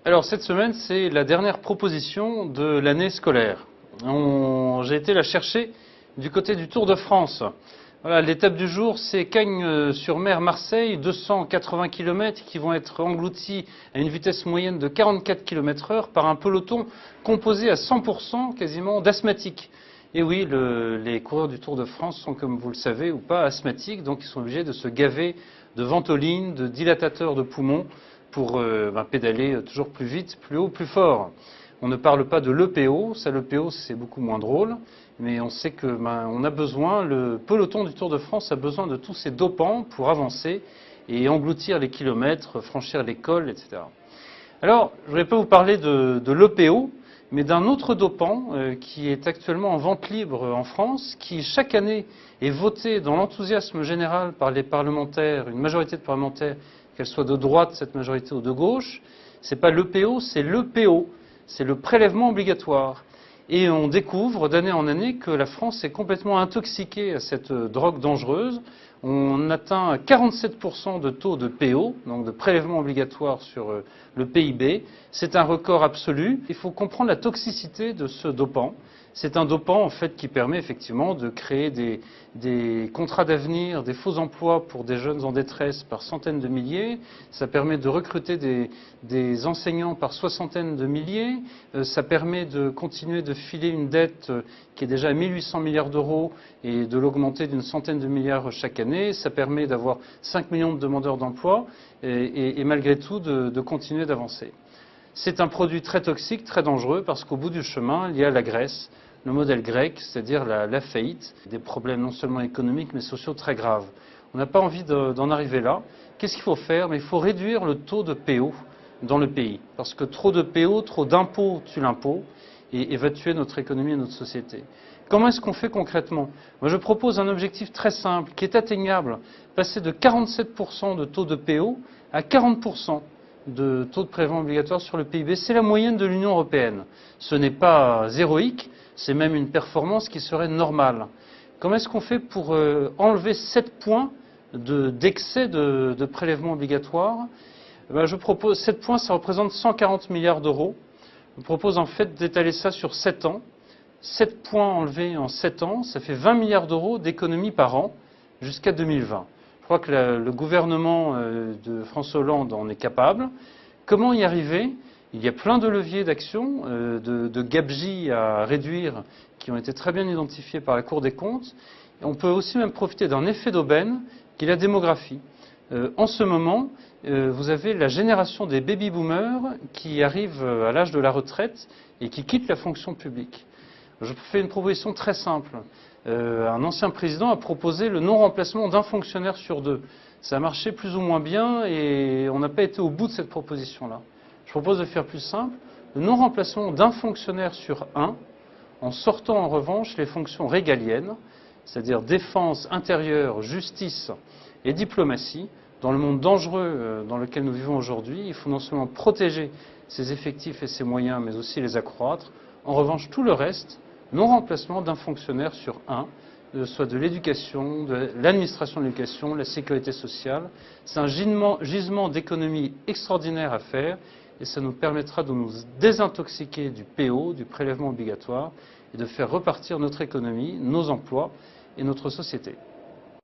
Alors cette semaine, c'est la dernière proposition de l'année scolaire. J'ai été la chercher du côté du Tour de France. Voilà, l'étape du jour, c'est Cagnes-sur-Mer-Marseille, 280 km qui vont être engloutis à une vitesse moyenne de 44 km/h par un peloton composé à 100% quasiment d'asthmatiques. Et oui, les coureurs du Tour de France sont, comme vous le savez ou pas, asthmatiques, donc ils sont obligés de se gaver de ventoline, de dilatateurs de poumons pour pédaler toujours plus vite, plus haut, plus fort. On ne parle pas de l'EPO, ça l'EPO c'est beaucoup moins drôle, mais on sait que on a besoin, le peloton du Tour de France a besoin de tous ces dopants pour avancer et engloutir les kilomètres, franchir les cols, etc. Alors, je ne vais pas vous parler de l'EPO, mais d'un autre dopant qui est actuellement en vente libre en France, qui chaque année est voté dans l'enthousiasme général par les parlementaires, une majorité de parlementaires, qu'elle soit de droite, cette majorité, ou de gauche. C'est pas l'EPO, c'est l'EPO, c'est le prélèvement obligatoire. Et on découvre d'année en année que la France est complètement intoxiquée à cette drogue dangereuse. On atteint 47% de taux de PO, donc de prélèvement obligatoire sur le PIB. C'est un record absolu. Il faut comprendre la toxicité de ce dopant. C'est un dopant en fait qui permet effectivement de créer des contrats d'avenir, des faux emplois pour des jeunes en détresse par centaines de milliers. Ça permet de recruter des enseignants par soixantaines de milliers. Ça permet de continuer de filer une dette qui est déjà à 1800 milliards d'euros et de l'augmenter d'une centaine de milliards chaque année. Ça permet d'avoir 5 millions de demandeurs d'emploi et malgré tout de continuer d'avancer. C'est un produit très toxique, très dangereux, parce qu'au bout du chemin, il y a la Grèce, le modèle grec, c'est-à-dire la faillite, des problèmes non seulement économiques, mais sociaux très graves. On n'a pas envie d'en arriver là. Qu'est-ce qu'il faut faire? Mais il faut réduire le taux de PO dans le pays, parce que trop de PO, trop d'impôts tue l'impôt, et va tuer notre économie et notre société. Comment est-ce qu'on fait concrètement? Moi, je propose un objectif très simple, qui est atteignable, passer de 47% de taux de PO à 40% de taux de prélèvement obligatoire sur le PIB. C'est la moyenne de l'Union européenne. Ce n'est pas héroïque, c'est même une performance qui serait normale. Comment est-ce qu'on fait pour enlever 7 points d'excès de prélèvement obligatoire? Je propose 7 points, ça représente 140 milliards d'euros. Je propose en fait d'étaler ça sur 7 ans. 7 points enlevés en 7 ans, ça fait 20 milliards d'euros d'économies par an jusqu'à 2020. Je crois que le gouvernement de François Hollande en est capable. Comment y arriver? Il y a plein de leviers d'action, de gabegies à réduire qui ont été très bien identifiés par la Cour des comptes. Et on peut aussi même profiter d'un effet d'aubaine qui est la démographie. En ce moment, vous avez la génération des baby-boomers qui arrivent à l'âge de la retraite et qui quittent la fonction publique. Je fais une proposition très simple. Un ancien président a proposé le non-remplacement d'un fonctionnaire sur 2. Ça a marché plus ou moins bien et on n'a pas été au bout de cette proposition-là. Je propose de faire plus simple, le non-remplacement d'un fonctionnaire sur 1, en sortant en revanche les fonctions régaliennes, c'est-à-dire défense, intérieure, justice et diplomatie. Dans le monde dangereux dans lequel nous vivons aujourd'hui, il faut non seulement protéger ses effectifs et ses moyens, mais aussi les accroître. En revanche, tout le reste, non-remplacement d'un fonctionnaire sur 1, soit de l'éducation, de l'administration de l'éducation, la sécurité sociale. C'est un gisement d'économie extraordinaire à faire et ça nous permettra de nous désintoxiquer du PO, du prélèvement obligatoire, et de faire repartir notre économie, nos emplois et notre société.